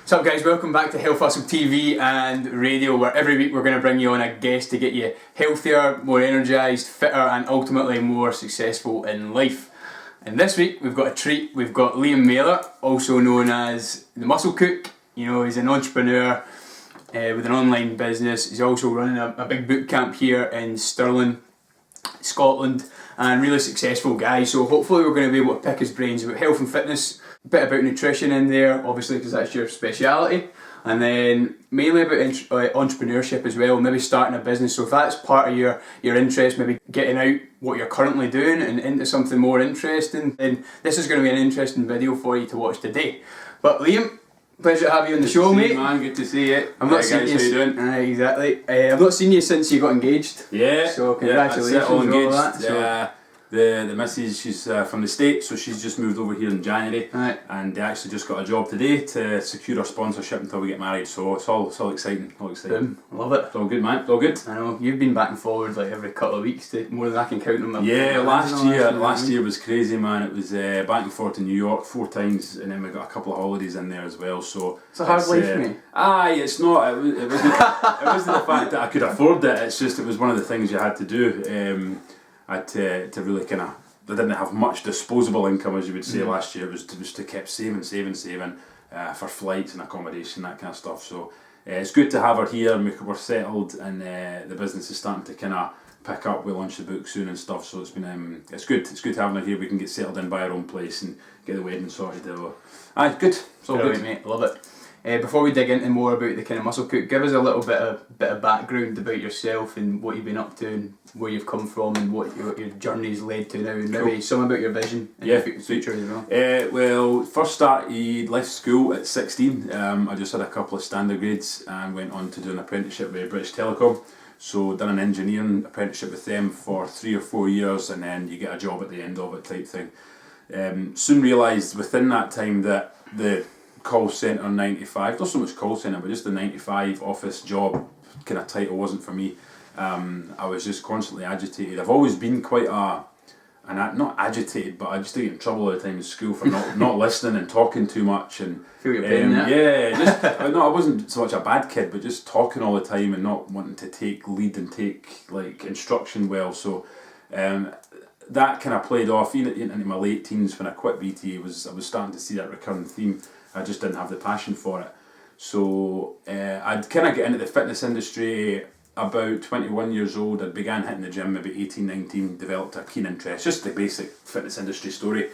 What's up guys, welcome back to Health Hustle TV and radio, where every week we're going to bring you on a guest to get you healthier, more energised, fitter and ultimately more successful in life. And this week we've got a treat. We've got Liam Mailer, also known as the Muscle Cook. You know, he's an entrepreneur with an online business. He's also running a big boot camp here in Stirling, Scotland, and really successful guy. So hopefully we're going to be able to pick his brains about health and fitness, a bit about nutrition in there, obviously because that's your speciality, and then mainly about entrepreneurship as well, maybe starting a business. So if that's part of your interest, maybe getting out what you're currently doing and into something more interesting, then this is going to be an interesting video for you to watch today. But Liam, pleasure to have you on the show, mate. Man, good to see you. I'm not seeing you. How you doing? Exactly. I've not seen you since you got engaged. Yeah. So congratulations all on engaged. all that. So. The missus, she's from the States, so she's just moved over here in January, right. And they actually just got a job today to secure our sponsorship until we get married. So it's all exciting. All exciting. Boom. Love it. It's all good, man. It's all good. I know you've been back and forward like every couple of weeks, to more than I can count them. Yeah, last year was crazy, man. It was back and forth to New York 4 times, and then we got a couple of holidays in there as well. So it's a hard life for me. It's not. It wasn't. It wasn't the fact that I could afford it. It's just it was one of the things you had to do. I had to really kind of. I didn't have much disposable income, as you would say, last year. It was to keep saving for flights and accommodation, that kind of stuff. So it's good to have her here. We're settled, and the business is starting to kind of pick up. We launch the book soon and stuff. So it's been it's good. It's good having her here. We can get settled in by our own place and get the wedding sorted. Aye, good. It's all good, mate. Love it. Before we dig into more about the kind of Muscle Cook, give us a little bit of background about yourself and what you've been up to and where you've come from and what your journey's led to now, and maybe some about your vision and your future as well. Well, first left school at 16. I just had a couple of standard grades and went on to do an apprenticeship with British Telecom. So done an engineering apprenticeship with them for 3 or 4 years, and then you get a job at the end of it type thing. Soon realised within that time that the call centre 95, not so much call centre, but just the 95 office job kind of title wasn't for me. I was just constantly agitated. I've always been quite not agitated, but I just get in trouble all the time in school for not listening and talking too much. And feel your pain, I wasn't so much a bad kid, but just talking all the time and not wanting to take lead and take like instruction well. So that kind of played off even into my late teens when I quit BT. I was starting to see that recurring theme. I just didn't have the passion for it. So I'd kind of get into the fitness industry about 21 years old. I began hitting the gym maybe 18, 19, developed a keen interest, just the basic fitness industry story.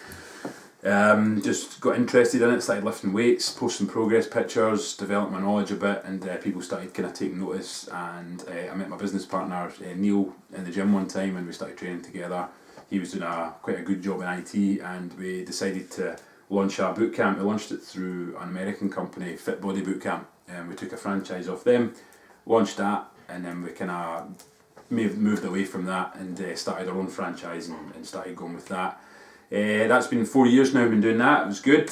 Just got interested in it, started lifting weights, posting progress pictures, developed my knowledge a bit, and people started kind of taking notice. And I met my business partner, Neil, in the gym one time, and we started training together. He was doing quite a good job in IT, and we decided to launch our boot camp. We launched it through an American company, Fit Body Boot Camp, and we took a franchise off them, launched that, and then we kind of moved away from that and started our own franchise and started going with that. That's been 4 years now. I've been doing that. It was good.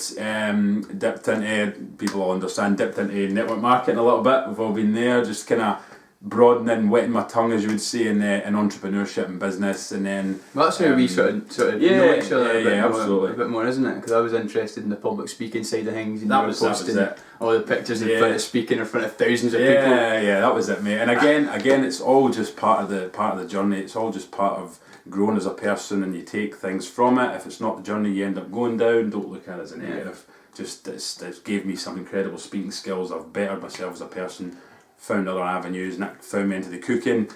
Dipped into, people all understand, dipped into network marketing a little bit. We've all been there, just kind of broadening, wetting my tongue, as you would say, in entrepreneurship and business. And then well, that's how we sort of know each other absolutely. A bit more, isn't it? Because I was interested in the public speaking side of things, and that you were posting all the pictures in front of speaking in front of thousands of people. Yeah, that was it, mate. And again, it's all just part of the journey. It's all just part of growing as a person, and you take things from it. If it's not the journey you end up going down, don't look at it as a negative. Just it's gave me some incredible speaking skills. I've bettered myself as a person, found other avenues, and that found me into the cooking.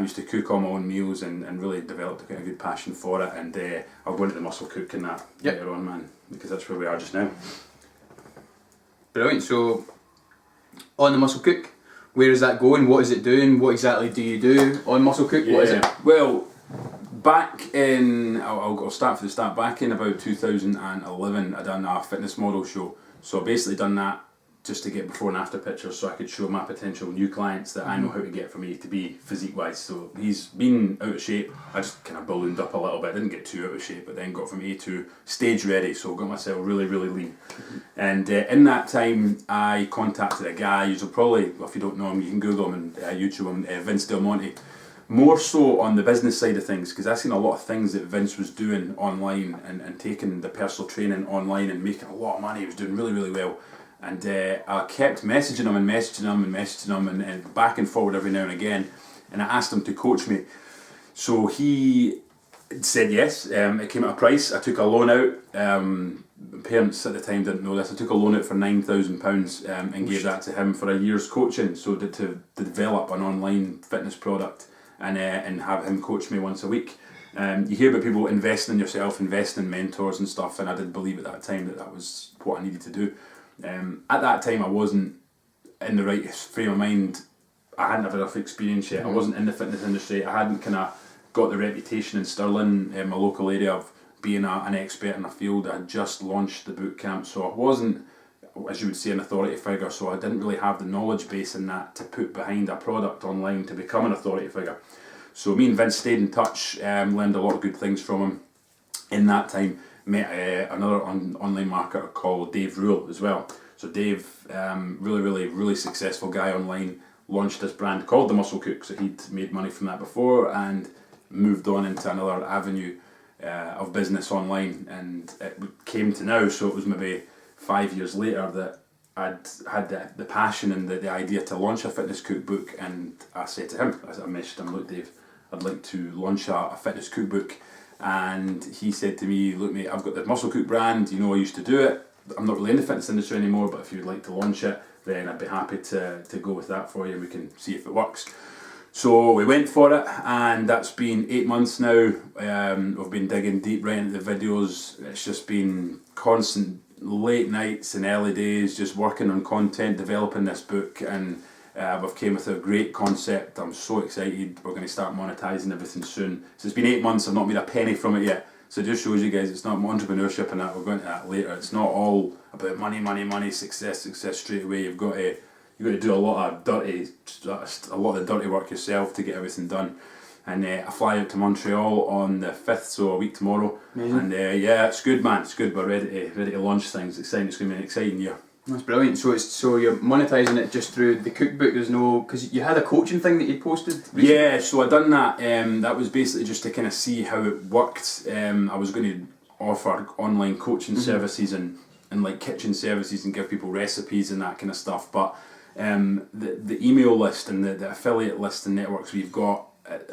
Used to cook all my own meals and really developed a good passion for it. And I'll go into the Muscle Cook and that later on, man, because that's where we are just now. Brilliant. So, on the Muscle Cook, where is that going? What is it doing? What exactly do you do on Muscle Cook? What is it? Well, back in, I'll start from the start. Back in about 2011, I done a fitness model show. So I basically done that just to get before and after pictures, so I could show my potential new clients that I know how to get from A to B physique wise. So he's been out of shape. I just kind of ballooned up a little bit. I didn't get too out of shape, but then got from A to stage ready. So got myself really, really lean. And in that time, I contacted a guy. You'll probably, if you don't know him, you can Google him and YouTube him, Vince Del Monte. More so on the business side of things, because I've seen a lot of things that Vince was doing online and taking the personal training online and making a lot of money. He was doing really, really well. And I kept messaging him and back and forward every now and again. And I asked him to coach me. So he said yes. It came at a price. I took a loan out. Parents at the time didn't know this. I took a loan out for £9,000 and gave that to him for a year's coaching. So to develop an online fitness product and have him coach me once a week. You hear about people investing in yourself, investing in mentors and stuff, and I did believe at that time that was what I needed to do. At that time I wasn't in the right frame of mind. I hadn't had enough experience yet. I wasn't in the fitness industry. I hadn't kind of got the reputation in Stirling, in my local area, of being an expert in a field. I had just launched the boot camp, so I wasn't, as you would say, an authority figure, so I didn't really have the knowledge base in that to put behind a product online to become an authority figure. So me and Vince stayed in touch, learned a lot of good things from him. In that time, met another online marketer called Dave Rule as well. So Dave, really successful guy online, launched this brand called The Muscle Cook. So he'd made money from that before and moved on into another avenue of business online, and it came to now, so it was maybe 5 years later that I'd had the passion and the idea to launch a fitness cookbook. And I said to him, I messaged him, look Dave, I'd like to launch a fitness cookbook. And he said to me, look mate, I've got the Muscle Cook brand, you know I used to do it, I'm not really in the fitness industry anymore, but if you'd like to launch it, then I'd be happy to go with that for you and we can see if it works. So we went for it, and that's been 8 months now. We've been digging deep right into the videos. It's just been constant late nights and early days just working on content, developing this book, and we've came with a great concept. I'm so excited. We're going to start monetizing everything soon. So it's been 8 months, I've not made a penny from it yet. So it just shows you guys it's not entrepreneurship and that. We're going to that later. It's not all about money, success straight away. You've got to do a lot of the dirty work yourself to get everything done. And I fly out to Montreal on the 5th, so a week tomorrow. Amazing. And yeah, it's good, man. It's good. We're ready to launch things. It's exciting. It's going to be an exciting year. That's brilliant. So you're monetizing it just through the cookbook. There's no, because you had a coaching thing that you posted recently. Yeah, so I done that. That was basically just to kind of see how it worked. I was going to offer online coaching services and like kitchen services and give people recipes and that kind of stuff. But the email list and the affiliate list and networks we've got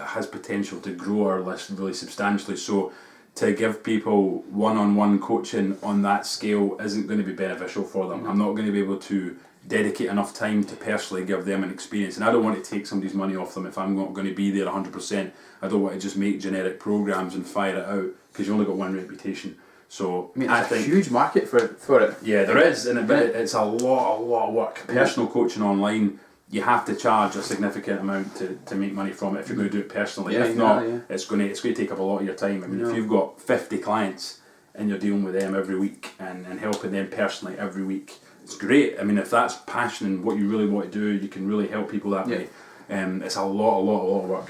has potential to grow our list really substantially. So to give people one-on-one coaching on that scale isn't going to be beneficial for them. I'm not going to be able to dedicate enough time to personally give them an experience, and I don't want to take somebody's money off them if I'm not going to be there 100%. I don't want to just make generic programs and fire it out, because you only got one reputation. So I think a huge market for it. Yeah, there is, and it's a lot of work. Personal coaching online, you have to charge a significant amount to make money from it if you're going to do it personally. If not, it's going to take up a lot of your time. I mean, if you've got 50 clients and you're dealing with them every week and helping them personally every week, it's great. I mean, if that's passion and what you really want to do, you can really help people that way. It's a lot of work.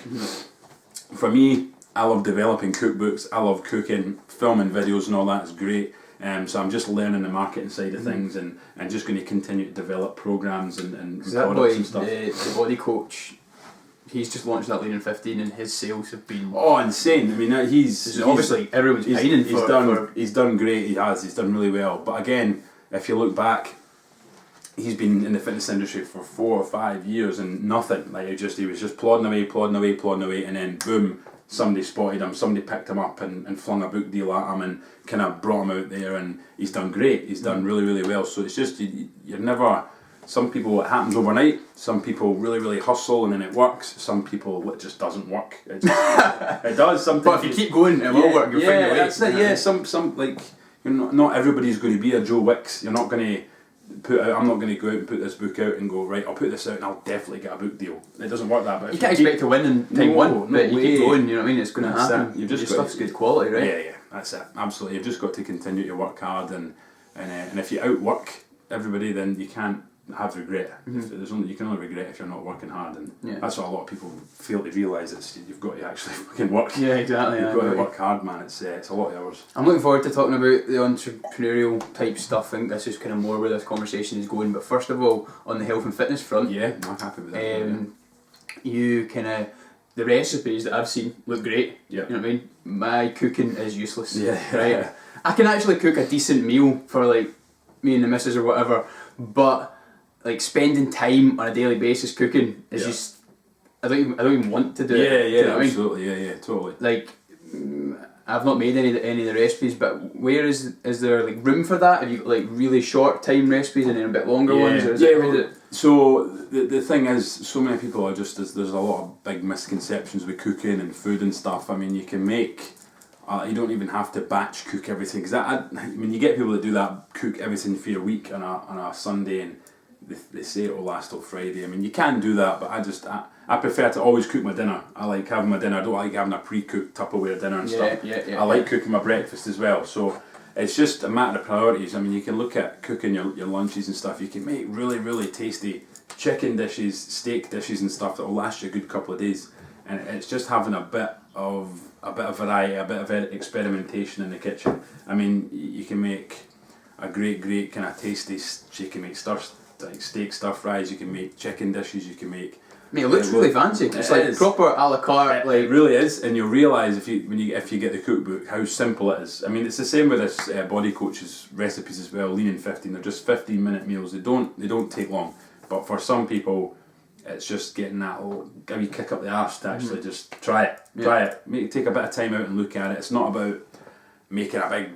For me, I love developing cookbooks. I love cooking, filming videos and all that is great. So I'm just learning the marketing side of things and just going to continue to develop programs and products and stuff. The body coach, he's just launched that Lean 15 and his sales have been insane. I mean, he's obviously everyone's pining for. He's done great. He's done really well. But again, if you look back, he's been in the fitness industry for 4 or 5 years and nothing. Like he was just plodding away, and then boom, somebody spotted him, somebody picked him up and flung a book deal at him and kind of brought him out there, and he's done great. He's done really well. So it's just, you're never, some people it happens overnight, some people really hustle and then it works, some people it just doesn't work. It does sometimes. But if you keep going, it will work, you'll find a way. That's it, yeah, some like, you're not everybody's going to be a Joe Wicks. You're not going to I'm not going to go out and put this book out and go, right, I'll put this out and I'll definitely get a book deal. It doesn't work that way. You can't expect to win in time one, but you keep going, you know what I mean? It's going to happen. Your stuff's good quality, right? Yeah, that's it. Absolutely. You've just got to continue to work hard, and if you outwork everybody, then you can't have regret. You can only regret if you're not working hard, and that's what a lot of people fail to realise. It's you've got to actually fucking work. Yeah, exactly. You've got to work hard, man. It's a lot of hours. I'm looking forward to talking about the entrepreneurial type stuff. I think this is kind of more where this conversation is going. But first of all, on the health and fitness front, I'm happy with that. You kind of, the recipes that I've seen look great. Yeah. You know what I mean? My cooking is useless. Yeah. Right. I can actually cook a decent meal for like me and the missus or whatever, but like spending time on a daily basis cooking is just I don't even want to do it. Yeah, absolutely, yeah, totally. Like, I've not made any of the recipes, but where is there like room for that? Have you got like really short time recipes and then a bit longer ones? Or so the thing is, so many people are just there's a lot of big misconceptions with cooking and food and stuff. I mean, you can make. You don't even have to batch cook everything, because I mean, you get people that do that, cook everything for your week on a Sunday, and they say it will last till Friday. I mean, you can do that, but I prefer to always cook my dinner. I like having my dinner. I don't like having a pre-cooked Tupperware dinner and stuff. I like cooking my breakfast as well. So it's just a matter of priorities. I mean, you can look at cooking your lunches and stuff. You can make really, really tasty chicken dishes, steak dishes and stuff that will last you a good couple of days. And it's just having a bit of variety, a bit of experimentation in the kitchen. I mean, you can make a great kind of tasty. You can make steak stir fries. You can make chicken dishes. You can make. Mate, it looks really fancy. It's like proper a la carte. It really is, and you'll realise if you get the cookbook how simple it is. I mean, it's the same with this Body Coach's recipes as well. Lean in 15. They're just 15-minute meals. They don't take long. But for some people, it's just getting that give you kick up the arse to actually just try it. Take a bit of time out and look at it. It's not about making a big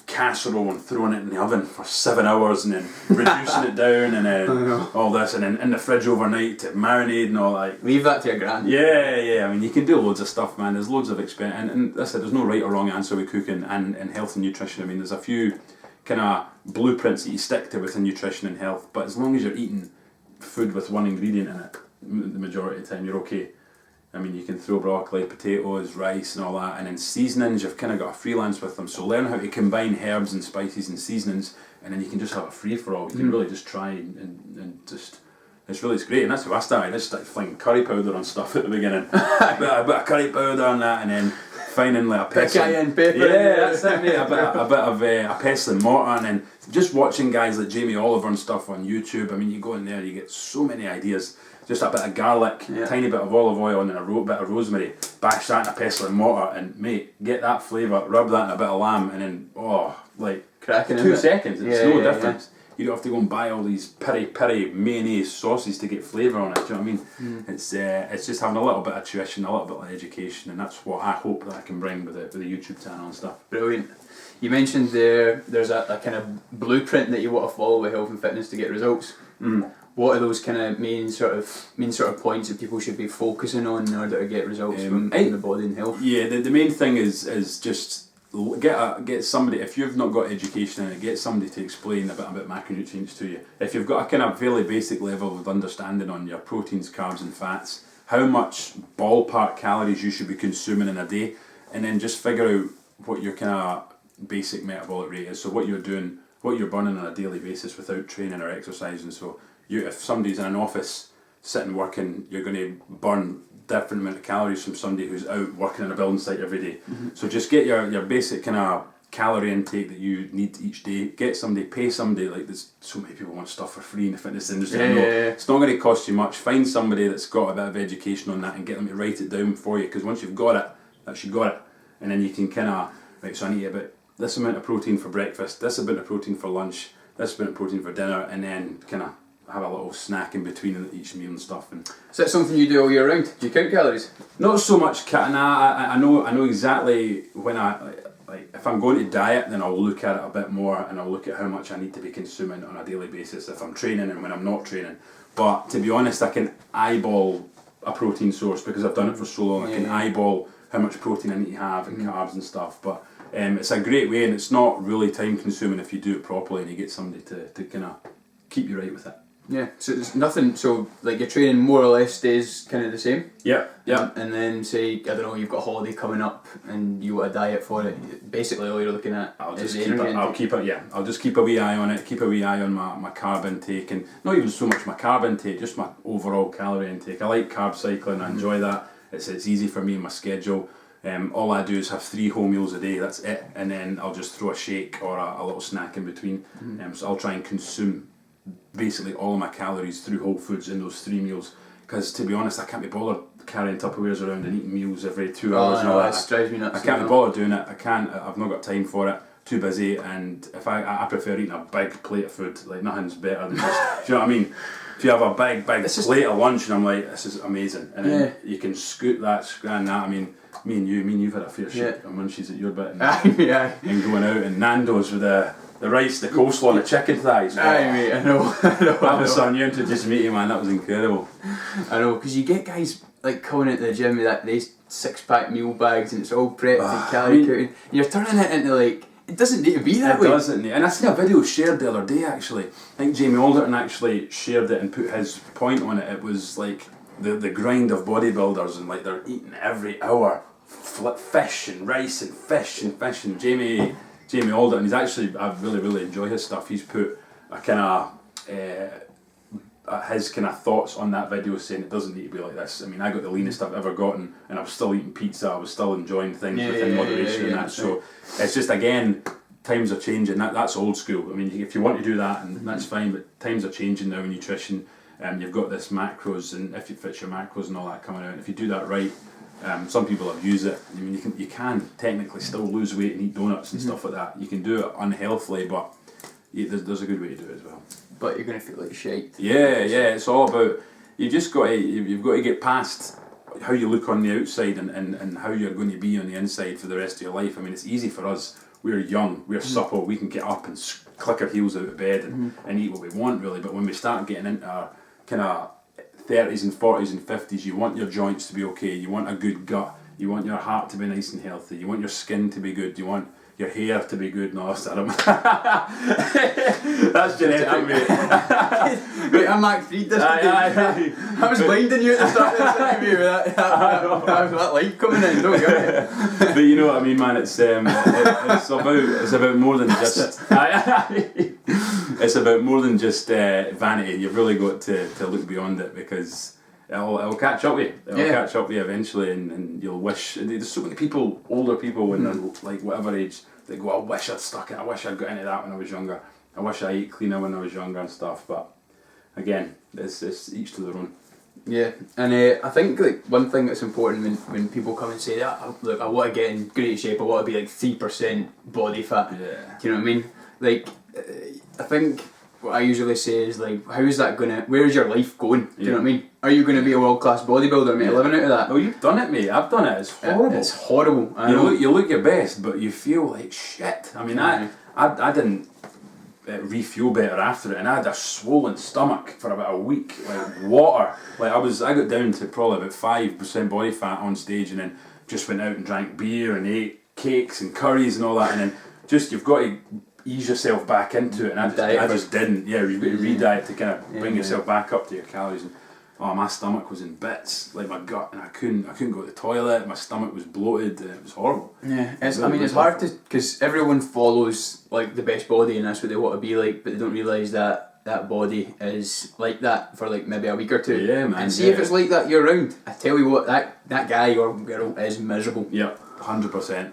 casserole and throwing it in the oven for 7 hours and then reducing it down and then all this and then in the fridge overnight to marinate and all that. Leave that to your grand. Yeah. I mean, you can do loads of stuff, man. There's loads of experiment, and that's it. There's no right or wrong answer with cooking and health and nutrition. I mean, there's a few kind of blueprints that you stick to within nutrition and health, but as long as you're eating food with one ingredient in it, the majority of the time you're okay. I mean, you can throw broccoli, potatoes, rice and all that, and then seasonings, you've kind of got a freelance with them, so learn how to combine herbs and spices and seasonings, and then you can just have a free-for-all. You can really just try and just, it's great, and that's how I started. I just started flinging curry powder on stuff at the beginning. a bit of curry powder on that, and then finding like a pestle. Cayenne pepper. Yeah, that's it, mate. A bit of a pestle and mortar, and then just watching guys like Jamie Oliver and stuff on YouTube. I mean, you go in there, you get so many ideas. Just a bit of garlic, tiny bit of olive oil, and then a bit of rosemary. Bash that in a pestle and mortar, and mate, get that flavour. Rub that in a bit of lamb, and then cracking 2 seconds. It's no difference. Yeah. You don't have to go and buy all these peri mayonnaise sauces to get flavour on it. Do you know what I mean? It's just having a little bit of tuition, a little bit of education, and that's what I hope that I can bring with the YouTube channel and stuff. Brilliant. You mentioned there's a kind of blueprint that you want to follow with health and fitness to get results. What are those kind of main sort of points that people should be focusing on in order to get results from the body and health? Yeah, the main thing is just get somebody, if you've not got education in it, get somebody to explain a bit about macronutrients to you. If you've got a kind of fairly basic level of understanding on your proteins, carbs and fats, how much ballpark calories you should be consuming in a day, and then just figure out what your kind of basic metabolic rate is, so what you're doing, what you're burning on a daily basis without training or exercising. So if somebody's in an office sitting working, you're going to burn different amount of calories from somebody who's out working on a building site every day. So just get your basic kind of calorie intake that you need each day. Pay somebody, like there's so many people want stuff for free in the fitness industry. It's not going to cost you much. Find somebody that's got a bit of education on that and get them to write it down for you, because once you've got it, that's you got it. And then you can kind of, right, so I need about this amount of protein for breakfast, this amount of protein for lunch, this amount of protein for dinner, and then kind of have a little snack in between each meal and stuff. And is that something you do all year round? Do you count calories? Not so much. I know exactly when like if I'm going to diet, then I'll look at it a bit more, and I'll look at how much I need to be consuming on a daily basis if I'm training and when I'm not training. But to be honest, I can eyeball a protein source because I've done it for so long. I can eyeball how much protein I need to have and carbs and stuff. But it's a great way, and it's not really time consuming if you do it properly and you get somebody to kind of keep you right with it. Yeah, so there's nothing, so like your training more or less stays kind of the same? Yeah. And then say, I don't know, you've got a holiday coming up and you want a diet for it, basically all you're looking at I'll just keep a wee eye on it, keep a wee eye on my carb intake, and not even so much my carb intake, just my overall calorie intake. I like carb cycling, I enjoy that, it's easy for me in my schedule. All I do is have 3 whole meals a day, that's it, and then I'll just throw a shake or a little snack in between. So I'll try and consume basically all of my calories through whole foods in those 3 meals, because to be honest, I can't be bothered carrying Tupperwares around and eating meals every 2 hours. That drives me nuts. I can't be bothered doing it. I've not got time for it. too busy, and if I prefer eating a big plate of food. Like nothing's better than just, do you know what I mean? If you have a big plate of lunch, and I'm like, this is amazing, and then you can scoot that, scran that. I mean, me and you've had a fair share of munchies at your bit, and, and going out and Nando's with the rice, the coleslaw, and the chicken thighs. Aye, mate, I know. That was something you introduced me to, man. That was incredible. I know, because you get guys like coming into the gym with these 6-pack meal bags, and it's all prepped and calorie counted. And you're turning it into like, it doesn't need to be that way. It doesn't. And I seen a video shared the other day actually. I think Jamie Alderton actually shared it and put his point on it. It was like the grind of bodybuilders, and like they're eating every hour fish and rice and fish and fish. And Jamie Alderton, he's actually, I really enjoy his stuff. He's put a kind of his kind of thoughts on that video, saying it doesn't need to be like this. I mean, I got the leanest I've ever gotten, and I was still eating pizza. I was still enjoying things within moderation and that. So it's just, again, times are changing. That's old school. I mean, if you want to do that, and that's fine, but times are changing now in nutrition. You've got this macros, and if you fit your macros and all that coming out, and if you do that right, some people abuse it. I mean, you can technically still lose weight and eat donuts and stuff like that. You can do it unhealthily, but there's a good way to do it as well. But you're going to feel like shite. Yeah, it's all about, you've got to get past how you look on the outside and how you're going to be on the inside for the rest of your life. I mean, it's easy for us. We're young, we're supple, we can get up and click our heels out of bed and eat what we want, really. But when we start getting into our kind of 30s and 40s and 50s, you want your joints to be okay, you want a good gut, you want your heart to be nice and healthy, you want your skin to be good, you want your hair to be good. No, that's genetic, mate. Wait, I'm Mac Fried this today. I was blinding you at the start of this interview with that light coming in, don't get it. But you know what I mean, man, it's about more than just it's about more than just vanity. You've really got to look beyond it, because it'll catch up with you. It'll catch up with you eventually, and you'll wish. There's so many people, older people, when they're like whatever age, they go, I wish I'd stuck it. I wish I'd got into that when I was younger. I wish I ate cleaner when I was younger and stuff. But again, it's each to their own. Yeah, and I think like one thing that's important when people come and say that, look, I want to get in great shape. I want to be like 3% body fat. Yeah. Do you know what I mean? Like, I think what I usually say is like, how is that gonna? Where is your life going? Do you know what I mean? Are you going to be a world-class bodybuilder, mate? Living out of that? Oh, you've done it, mate. I've done it. It's horrible. It's horrible. You look your best, but you feel like shit. I mean, I didn't refuel better after it, and I had a swollen stomach for about a week, like water. Like I got down to probably about 5% body fat on stage, and then just went out and drank beer and ate cakes and curries and all that, and then just you've got to ease yourself back into it, and I just didn't. Yeah, you've got to re-diet to kind of bring yourself back up to your calories. And, my stomach was in bits, like my gut, and I couldn't go to the toilet. My stomach was bloated. It was horrible. Yeah, it's hard to, because everyone follows like the best body, and that's what they want to be like, but they don't realise that body is like that for like maybe a week or two. Yeah, man. And see if it's like that year round. I tell you what, that guy or girl is miserable. Yeah, 100%,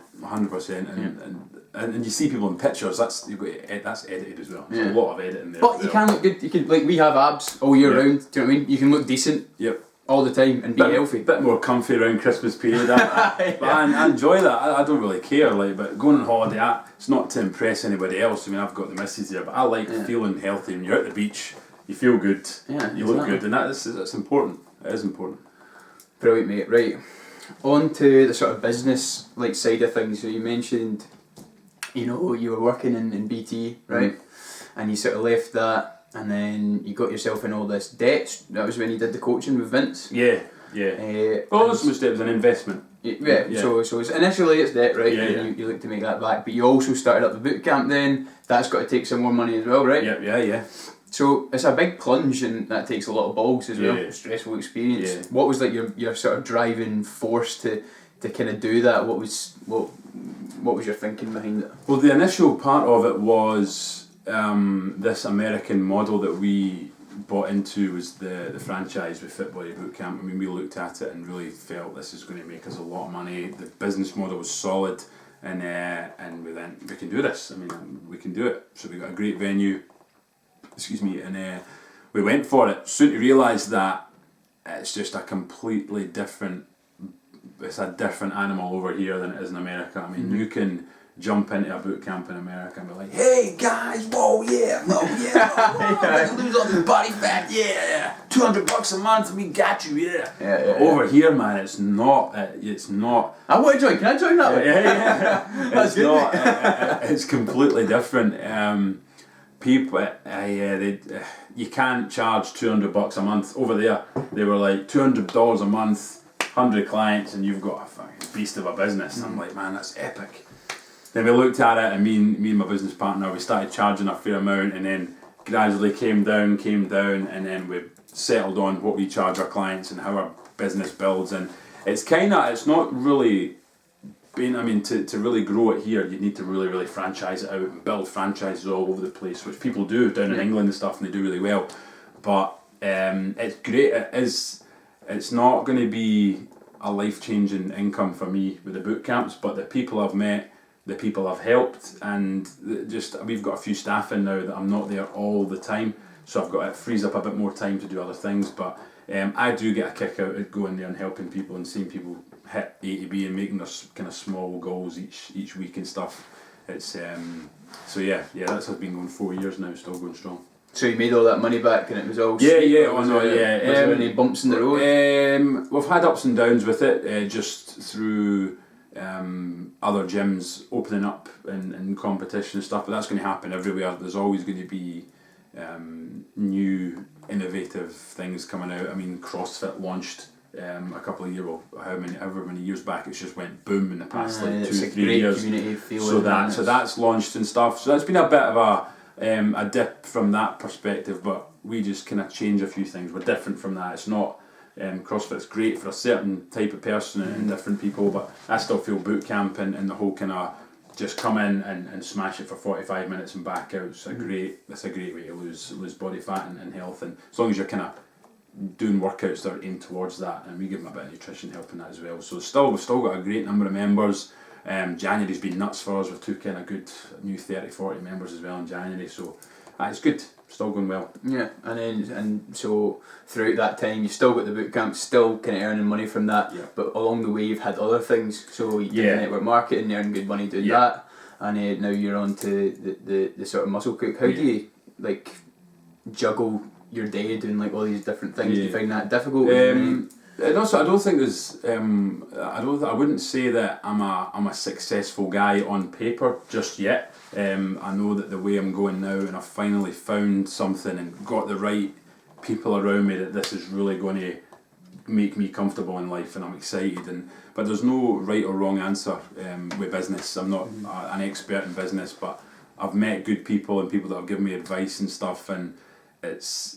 and you see people in pictures. That's edited as well. There's a lot of editing there. But you can look good. You can, like, we have abs all year round. Do you know what I mean? You can look decent. Yep. All the time and be healthy. Bit more comfy around Christmas period. But I enjoy that. I don't really care. Like, but going on holiday, it's not to impress anybody else. I mean, I've got the missus there, but I like feeling healthy. When you're at the beach, you feel good. Yeah, you look good, and that's important. It is important. Brilliant, mate. Right, on to the sort of business like side of things. So you mentioned, you know, you were working in BT, right? And you sort of left that. And then you got yourself in all this debt. That was when you did the coaching with Vince. Yeah. Well, it was an investment. Yeah. So it's initially it's debt, right? And you look to make that back. But you also started up the boot camp then. That's got to take some more money as well, right? Yeah. So it's a big plunge, and that takes a lot of balls as well. A stressful experience. Yeah. What was like your sort of driving force to kind of do that? What was your thinking behind it? Well, the initial part of it was this American model that we bought into was the franchise with Fit Body Bootcamp. I mean, we looked at it and really felt this is going to make us a lot of money. The business model was solid, and we went, we can do this. I mean, we can do it. So we got a great venue, and we went for it. Soon to realise that it's just a completely different. It's a different animal over here than it is in America. I mean, you can jump into a boot camp in America and be like, hey guys, whoa, lose all this body fat, yeah, $200 a month, we got you, yeah. Over here, man, it's not. I want to join. Can I join that one? Yeah. It's not. It's completely different. People, you can't charge $200 a month. Over there, they were like $200 a month, 100 clients, and you've got a fucking beast of a business. And I'm like, man, that's epic. Then we looked at it, and me and my business partner, we started charging a fair amount, and then gradually came down, and then we settled on what we charge our clients and how our business builds. And it's not really been, to really grow it here, you need to really franchise it out and build franchises all over the place, which people do down in England and stuff, and they do really well. But it's great. It's not going to be a life-changing income for me with the boot camps, but the people I've met, the people I've helped, and we've got a few staff in now that I'm not there all the time, so it frees up a bit more time to do other things. But I do get a kick out of going there and helping people and seeing people hit A to B and making their kind of small goals each week and stuff. It's that's been going 4 years now, still going strong. So you made all that money back and it was all Was there any bumps in the road? We've had ups and downs with it, just through other gyms opening up and competition and stuff, but that's going to happen everywhere. There's always going to be new innovative things coming out. CrossFit launched a couple of years, however many years back, it's just went boom in the past 2-3 years. So that's launched and stuff. So that's been a bit of a dip from that perspective, but we just kind of change a few things. We're different from that. It's not CrossFit's great for a certain type of person and different people, but I still feel boot camp and the whole kind of just come in and smash it for 45 minutes and back out. It's a great way to lose body fat and health, and as long as you're kind of doing workouts that are aimed towards that, and we give them a bit of nutrition help in that as well. So we've still got a great number of members. January's been nuts for us. We've took in a good new 30-40 members as well in January, so it's good. Still going well. Yeah, and so throughout that time you still got the boot camp, still kind of earning money from that, but along the way you've had other things. So you did network marketing, you earned good money doing that, and now you're on to the sort of muscle cook. How do you like juggle your day doing like all these different things? Do you find that difficult? And also, I don't think there's. I wouldn't say that I'm a successful guy on paper just yet. I know that the way I'm going now, and I've finally found something and got the right people around me, that this is really going to make me comfortable in life, and I'm excited. But there's no right or wrong answer with business. I'm not an expert in business, but I've met good people and people that have given me advice and stuff, and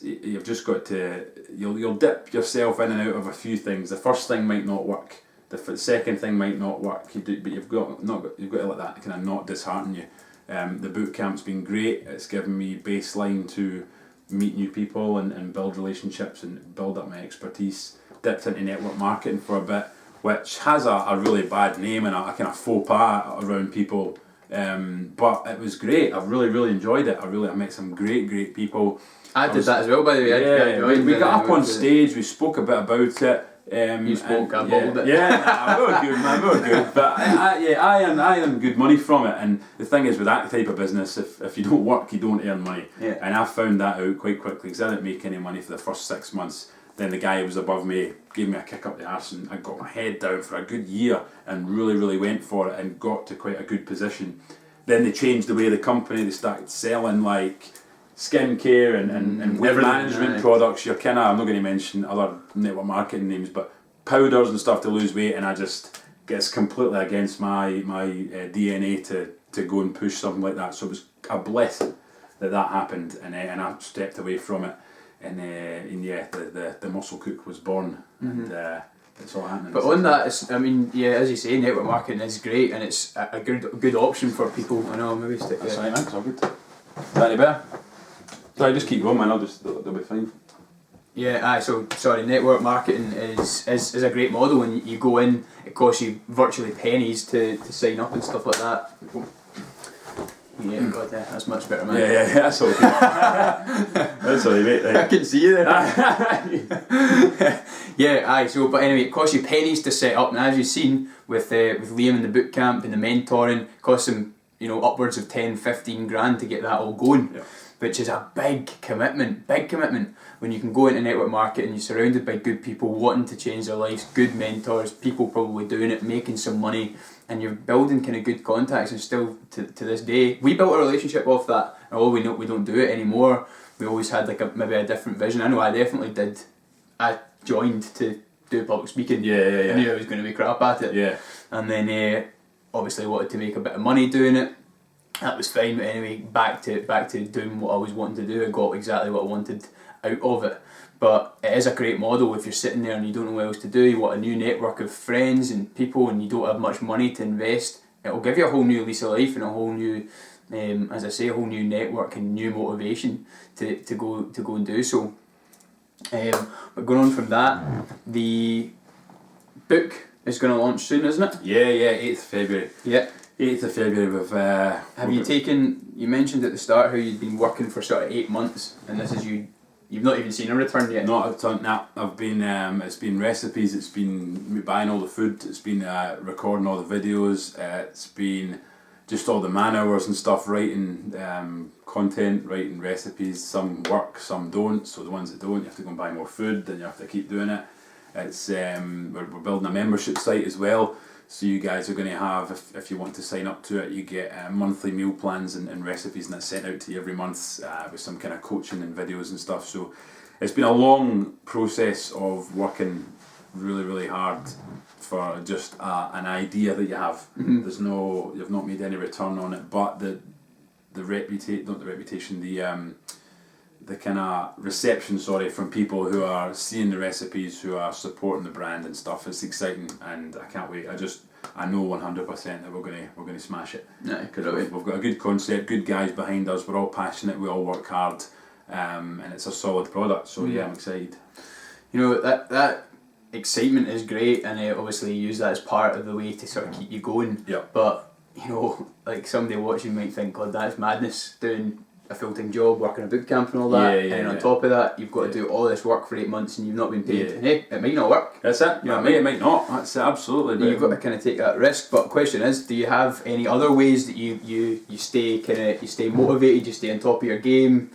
you've just got to you'll dip yourself in and out of a few things. The first thing might not work, the second thing might not work, but you've got to let that kind of not dishearten you. The boot camp's been great. It's given me baseline to meet new people and build relationships and build up my expertise. Dipped into network marketing for a bit, which has a really bad name and a kind of faux pas around people. But it was great. I've really enjoyed it. I met some great people. I did that as well, by the way. We got up on stage. We spoke a bit about it. You spoke. I bottled it. Yeah, we were good, man. We were good. But I earn good money from it. And the thing is, with that type of business, if you don't work, you don't earn money. Yeah. And I found that out quite quickly, because I didn't make any money for the first 6 months. Then the guy who was above me gave me a kick up the arse, and I got my head down for a good year and really went for it and got to quite a good position. Then they changed the way the company, they started selling like skincare and weight management products. You're kind of, I'm not going to mention other network marketing names, but powders and stuff to lose weight, and I just gets completely against my DNA to go and push something like that. So it was a blessing that happened, and I stepped away from it, and the muscle cook was born, and it's all happening. But on that, as you say, network marketing is great, and it's a good option for people. I know, maybe stick there. That's right, man. It's all good. Is that any better? Sorry, just keep going, man. They'll be fine. Yeah, network marketing is a great model. When you go in, it costs you virtually pennies to sign up and stuff like that. Yeah, God, that's much better, man. Yeah, that's all good. That's all right, mate. I can see you there. Yeah, aye. So, but anyway, it costs you pennies to set up, and as you've seen with Liam in the boot camp and the mentoring, it costs him, you know, upwards of 10, 15 grand to get that all going, Yeah. which is a big commitment. When you can go into network marketing, you're surrounded by good people wanting to change their lives, good mentors, people probably doing it, making some money, and you're building kind of good contacts. And still to this day, we built a relationship off that. And although we know we don't do it anymore, we always had like maybe a different vision. I know I definitely did. I joined to do public speaking. Yeah. I knew I was going to be crap at it. Yeah. And then obviously wanted to make a bit of money doing it. That was fine, but anyway, back to doing what I was wanting to do. I got exactly what I wanted out of it. But it is a great model if you're sitting there and you don't know what else to do. You want a new network of friends and people, and you don't have much money to invest. It'll give you a whole new lease of life and a whole new, as I say, a whole new network and new motivation to go and do so. But going on from that, the book is going to launch soon, isn't it? Yeah, 8th of February. Yeah. 8th of February with... Have you taken... You mentioned at the start how you'd been working for sort of 8 months, and this is you... You've not even seen a return yet? Not a ton. Nah, I've been... it's been recipes, it's been me buying all the food, it's been recording all the videos, it's been just all the man hours and stuff, writing content, writing recipes. Some work, some don't, so the ones that don't, you have to go and buy more food, then you have to keep doing it. It's we're building a membership site as well. So you guys are going to have, if you want to sign up to it, you get monthly meal plans and recipes, and that's sent out to you every month with some kind of coaching and videos and stuff. So it's been a long process of working really, really hard for just an idea that you have. Mm-hmm. You've not made any return on it, but the kind of reception, from people who are seeing the recipes, who are supporting the brand and stuff. It's exciting, and I can't wait. I know 100% that we're gonna smash it. Yeah, we've got a good concept, good guys behind us. We're all passionate. We all work hard, and it's a solid product. So yeah, I'm excited. You know, that excitement is great, and obviously you use that as part of the way to sort of keep you going. Yeah. But you know, like somebody watching might think, God, that's madness, doing a full-time job, working a boot camp and all that, and then on top of that you've got to do all this work for 8 months and you've not been paid. And hey, it might not work. That's it. You know what I mean? It might not. That's it, absolutely. You've got to kind of take that risk. But the question is, do you have any other ways that you stay motivated, you stay on top of your game?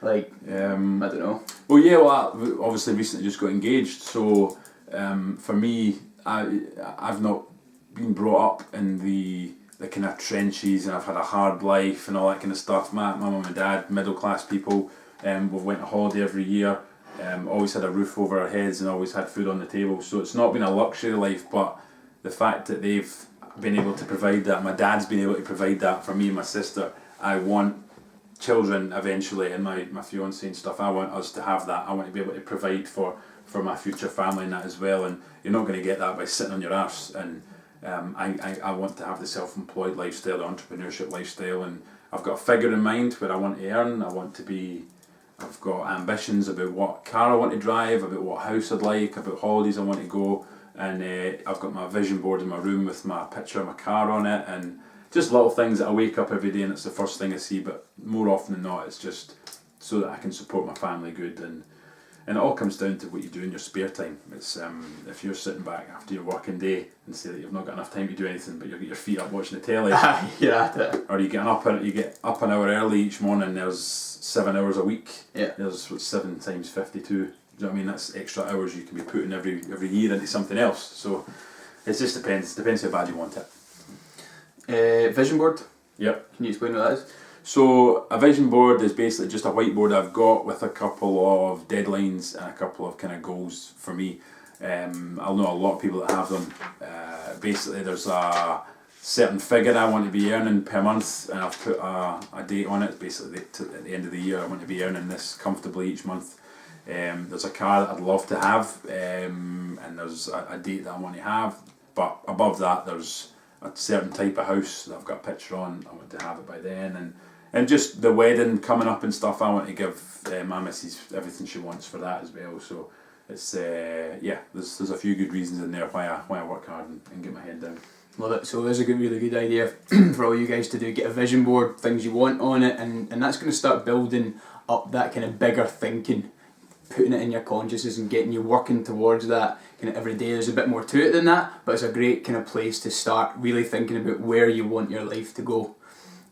Like I don't know. Well, I obviously recently just got engaged, so for me, I've not been brought up in the kind of trenches, and I've had a hard life and all that kind of stuff. My mum and dad, middle class people, we've went on holiday every year, always had a roof over our heads and always had food on the table. So it's not been a luxury life, but the fact that they've been able to provide that, my dad's been able to provide that for me and my sister. I want children eventually, and my fiance and stuff, I want us to have that. I want to be able to provide for my future family and that as well, and you're not going to get that by sitting on your arse. And I want to have the self-employed lifestyle, the entrepreneurship lifestyle, and I've got a figure in mind where I want to earn. I've got ambitions about what car I want to drive, about what house I'd like, about holidays I want to go, and I've got my vision board in my room with my picture of my car on it, and just little things that I wake up every day and it's the first thing I see. But more often than not, it's just so that I can support my family good, and it all comes down to what you do in your spare time. It's if you're sitting back after your working day and say that you've not got enough time to do anything, but you get your feet up watching the telly, or you get up an hour early each morning. There's 7 hours a week. Yeah. There's 7 times 52. Do you know what I mean? That's extra hours you can be putting every year into something else. So it just depends. Depends how bad you want it. Vision board. Yep. Can you explain what that is? So a vision board is basically just a whiteboard I've got with a couple of deadlines and a couple of kind of goals for me. I'll know a lot of people that have them. Basically there's a certain figure I want to be earning per month, and I've put a date on it. Basically at the end of the year I want to be earning this comfortably each month. There's a car that I'd love to have, and there's a date that I want to have, but above that there's a certain type of house that I've got a picture on. I want to have it by then, and just the wedding coming up and stuff. I want to give my missus everything she wants for that as well. So it's there's a few good reasons in there why I work hard and get my head down. Love it. So there's a really good idea for all you guys to do. Get a vision board, things you want on it, and that's going to start building up that kind of bigger thinking. putting it in your consciousness and getting you working towards that kind of every day. There's a bit more to it than that, but it's a great kind of place to start really thinking about where you want your life to go.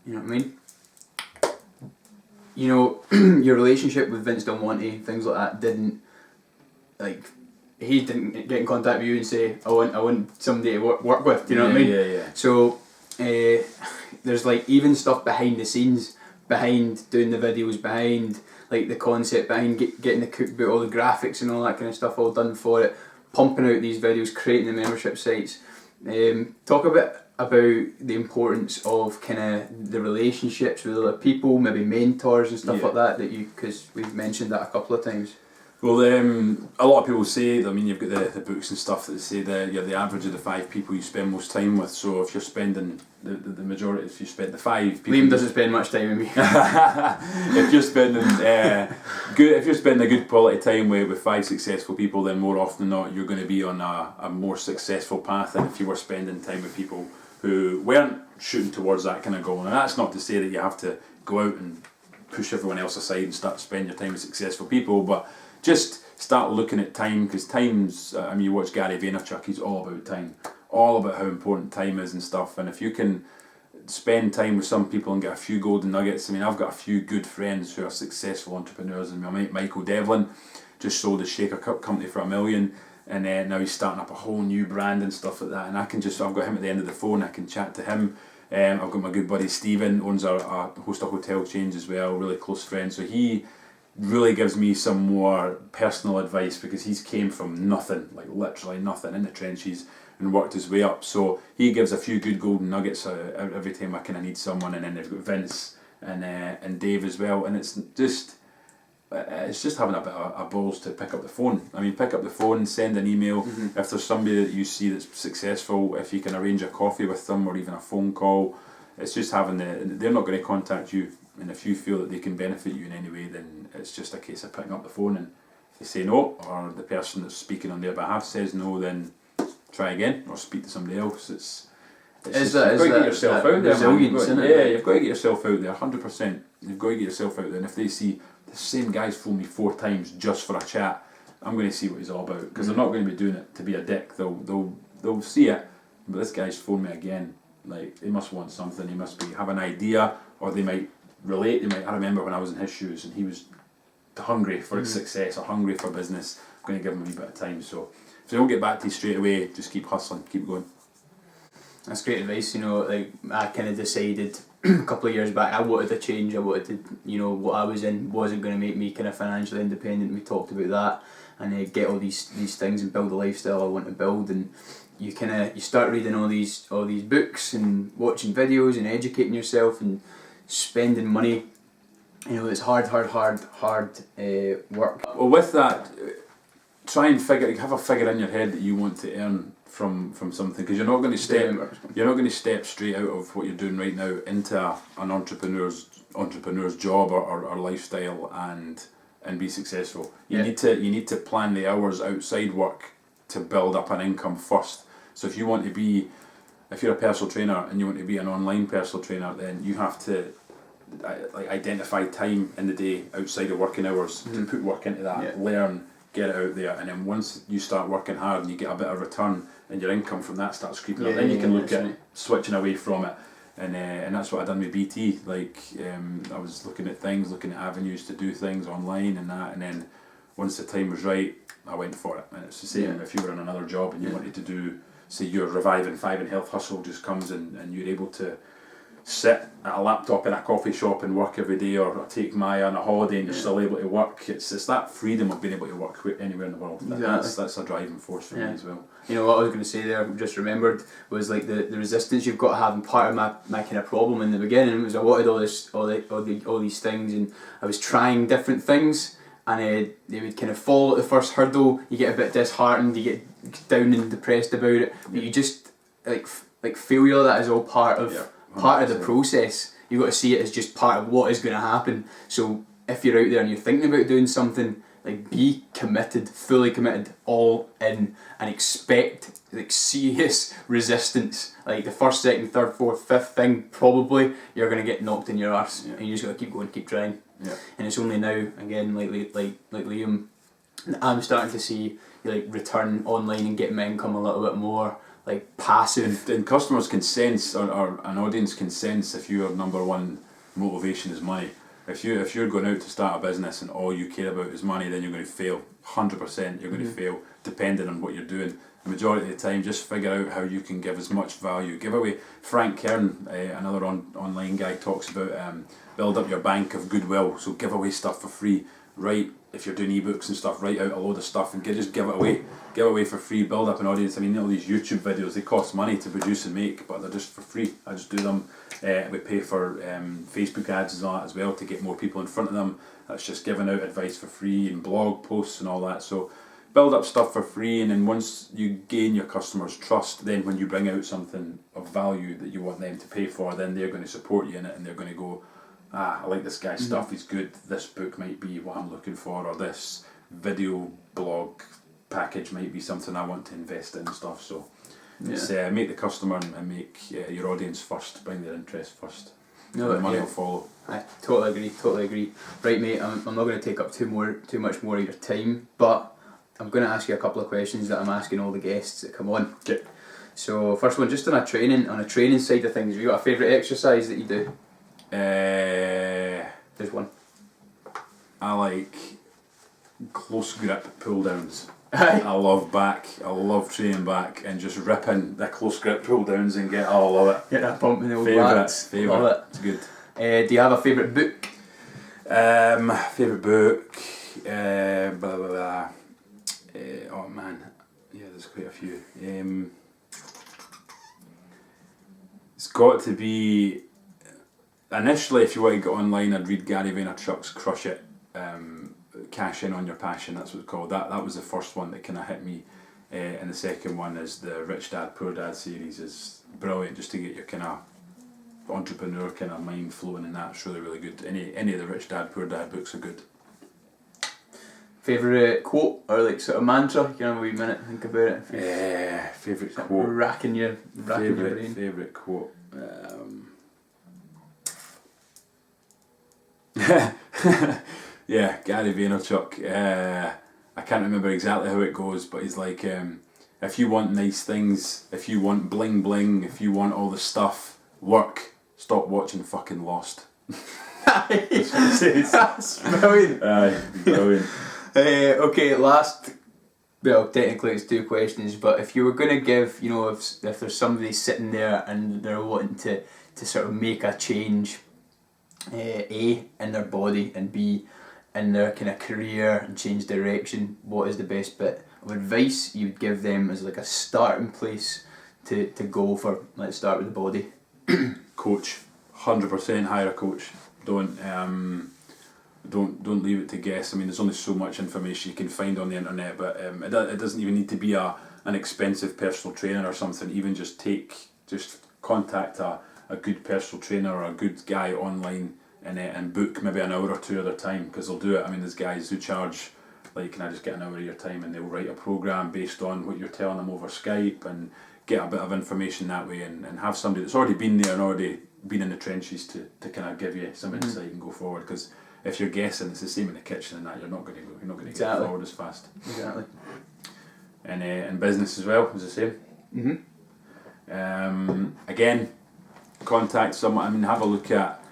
You know what I mean? You know, your relationship with Vince Del Monte, things like that, didn't, like, he didn't get in contact with you and say, I want somebody to work with, do you know what I mean? Yeah. So, there's like even stuff behind the scenes, behind doing the videos, behind like the concept, behind getting the cookbook, all the graphics and all that kind of stuff all done for it, pumping out these videos, creating the membership sites. Talk a bit about the importance of kind of the relationships with other people, maybe mentors and stuff like that because we've mentioned that a couple of times. Well, a lot of people say, I mean, you've got the books and stuff that say that you're the average of the 5 people you spend most time with. So if you're spending the majority, if you spend the 5 people, Liam doesn't spend much time with me. if you're spending if you're spending a good quality time with 5 successful people, then more often than not you're going to be on a more successful path than if you were spending time with people who weren't shooting towards that kind of goal. And that's not to say that you have to go out and push everyone else aside and start to spend your time with successful people, but just start looking at time, because time's, I mean, you watch Gary Vaynerchuk, he's all about time, all about how important time is and stuff. And if you can spend time with some people and get a few golden nuggets, I mean, I've got a few good friends who are successful entrepreneurs, and my mate Michael Devlin just sold his Shaker Cup company for $1 million, and now he's starting up a whole new brand and stuff like that. And I've got him at the end of the phone, I can chat to him. I've got my good buddy Stephen, owns a host of hotel chains as well, really close friend. So he really gives me some more personal advice, because he's came from nothing, like literally nothing, in the trenches, and worked his way up. So he gives a few good golden nuggets every time I kind of need someone. And then they've got Vince and Dave as well. And it's just having a bit of balls to pick up the phone. I mean, pick up the phone, send an email. If there's somebody that you see that's successful, if you can arrange a coffee with them or even a phone call, it's just having they're not going to contact you. And if you feel that they can benefit you in any way, then it's just a case of picking up the phone. And if they say no, or the person that's speaking on their behalf says no, then try again or speak to somebody else. You've got to get yourself out there, man. You've got to get yourself out there, 100%. You've got to get yourself out there. And if they see the same guy's phoned me 4 times just for a chat, I'm going to see what he's all about, because they're not going to be doing it to be a dick. They'll see it, but this guy's phoned me again. Like, they must want something. They must have an idea, or they might relate. I remember when I was in his shoes and he was hungry for success or hungry for business. I'm going to give him a wee bit of time. So if they don't get back to you straight away, just keep hustling, keep going. That's great advice. You know, like, I kind of decided a couple of years back I wanted a change. I wanted to, you know, what I was in wasn't going to make me kind of financially independent. We talked about that, and get all these things and build the lifestyle I want to build. And you start reading all these books and watching videos and educating yourself and spending money. You know, it's hard work. Well, with that, try and have a figure in your head that you want to earn from something, because you're not going to step straight out of what you're doing right now into an entrepreneur's job or lifestyle and be successful. You need to plan the hours outside work to build up an income first. So if you're a personal trainer and you want to be an online personal trainer, then you have to identify time in the day outside of working hours to put work into that, learn, get it out there, and then once you start working hard and you get a bit of return and your income from that starts creeping up, then you can look at switching away from it. And that's what I done with BT. I was looking at avenues to do things online and that, and then once the time was right, I went for it. And it's the same if you were in another job and you wanted to do, say, your Reviving 5 and Health hustle just comes and you're able to sit at a laptop in a coffee shop and work every day, or take Maya on a holiday and you're still able to work. It's that freedom of being able to work anywhere in the world. Exactly. That's a driving force for me as well. You know what I was going to say there, just remembered, was like the resistance you've got to have. And part of my kind of problem in the beginning was I wanted all these things, and I was trying different things, and they would kind of fall at the first hurdle. You get a bit disheartened, you get down and depressed about it, but you just like failure. That is all part of the process. You've got to see it as just part of what is going to happen. So if you're out there and you're thinking about doing something, like, be committed, fully committed, all in, and expect serious resistance. Like the first, second, third, fourth, fifth thing, probably you're going to get knocked in your arse, and you just got to keep going, keep trying. And it's only now, again, like Liam I'm starting to see like return online and get my income a little bit more like passive. And customers can sense, or an audience can sense, if your number one motivation is money. If you're going out to start a business and all you care about is money, then you're going to fail. 100% you're going to fail, depending on what you're doing. The majority of the time, just figure out how you can give as much value. Give away. Frank Kern, another online guy, talks about build up your bank of goodwill. So give away stuff for free. Write, if you're doing ebooks and stuff, write out a load of stuff and just give it away. Give it away for free. Build up an audience. I mean, all these YouTube videos, they cost money to produce and make, but they're just for free. I just do them. We pay for Facebook ads and all that as well to get more people in front of them. That's just giving out advice for free and blog posts and all that. So build up stuff for free, and then once you gain your customers' trust, then when you bring out something of value that you want them to pay for, then they're going to support you in it, and they're going to go, I like this guy's stuff, he's good, this book might be what I'm looking for, or this video blog package might be something I want to invest in and stuff. So it's make the customer and make your audience first, bring their interest first. No, the money will follow. I totally agree. Right, mate, I'm not going to take up too much more of your time, but I'm going to ask you a couple of questions that I'm asking all the guests that come on. Okay. So first one, just on a training side of things, have you got a favourite exercise that you do? There's one. I like close grip pull downs. I love training back and just ripping the close grip pull downs and I love it. Get that pump in the old Favourite. Love it. It's good. Do you have a favourite book? Favourite book. Blah blah blah. Oh man, yeah, there's quite a few. It's got to be. Initially, if you want to get online, I'd read Gary Vaynerchuk's "Crush It," "Cash In on Your Passion." That's what it's called. That was the first one that kind of hit me, and the second one is the Rich Dad Poor Dad series. Is brilliant just to get your kind of entrepreneur kind of mind flowing, and that's really good. Any of the Rich Dad Poor Dad books are good. Favourite quote or like sort of mantra? You can have a wee minute to think about it. Favourite quote. Racking your brain. Favourite quote. Yeah, Gary Vaynerchuk. I can't remember exactly how it goes, but he's like, if you want nice things, if you want bling bling, if you want all the stuff, work. Stop watching fucking Lost. That's what he says. That's brilliant. Brilliant. Okay, last. Well, technically it's two questions, but if you were going to give, if there's somebody sitting there and they're wanting to sort of make a change, A, in their body, and B, in their kind of career and change direction, what is the best bit of advice you would give them as like a starting place to go for? Let's start with the body. Coach. 100% hire a coach. Don't leave it to guess. I mean, there's only so much information you can find on the internet, but it doesn't even need to be an expensive personal trainer or something. Even just contact a good personal trainer or a good guy online and book maybe an hour or two of their time, because they'll do it. I mean, there's guys who charge like, can I just get an hour of your time, and they'll write a program based on what you're telling them over Skype and get a bit of information that way, and have somebody that's already been there and already been in the trenches to kind of give you some insight and go forward. Because if you're guessing, it's the same in the kitchen and that, you're not going to get forward as fast. Exactly. And business as well is the same. Again, contact someone. I mean, have a look at,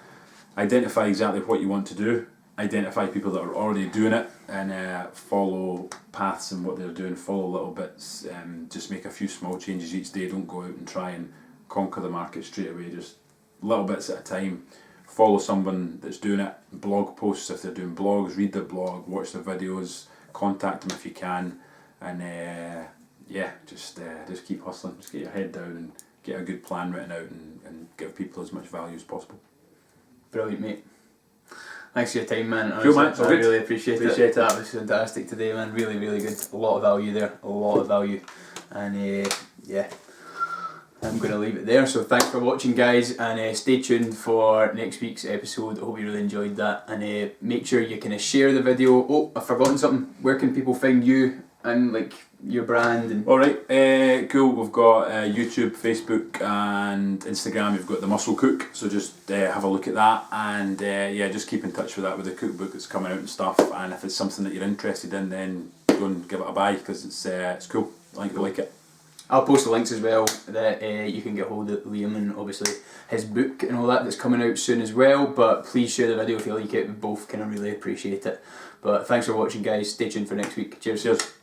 identify exactly what you want to do, identify people that are already doing it, and follow paths and what they're doing, follow little bits, just make a few small changes each day. Don't go out and try and conquer the market straight away, just little bits at a time. Follow someone that's doing it, blog posts if they're doing blogs, read their blog, watch their videos, contact them if you can, and just keep hustling, just get your head down and get a good plan written out and give people as much value as possible. Brilliant, mate. Thanks for your time, man. Cool, man. I really appreciate it. That was fantastic today, man. Really, really good. A lot of value there. A lot of value. And I'm going to leave it there. So thanks for watching, guys, and stay tuned for next week's episode. I hope you really enjoyed that, and make sure you kind of share the video. Oh, I've forgotten something. Where can people find you and like your brand? And alright, cool. We've got YouTube, Facebook and Instagram. We've got The Muscle Cook, so just have a look at that, and just keep in touch with that with the cookbook that's coming out and stuff. And if it's something that you're interested in, then go and give it a buy because it's cool. I think you'll like it. I'll post the links as well that you can get hold of Liam and obviously his book and all that that's coming out soon as well. But please share the video if you like it. We both kind of really appreciate it. But thanks for watching, guys. Stay tuned for next week. Cheers. Cheers.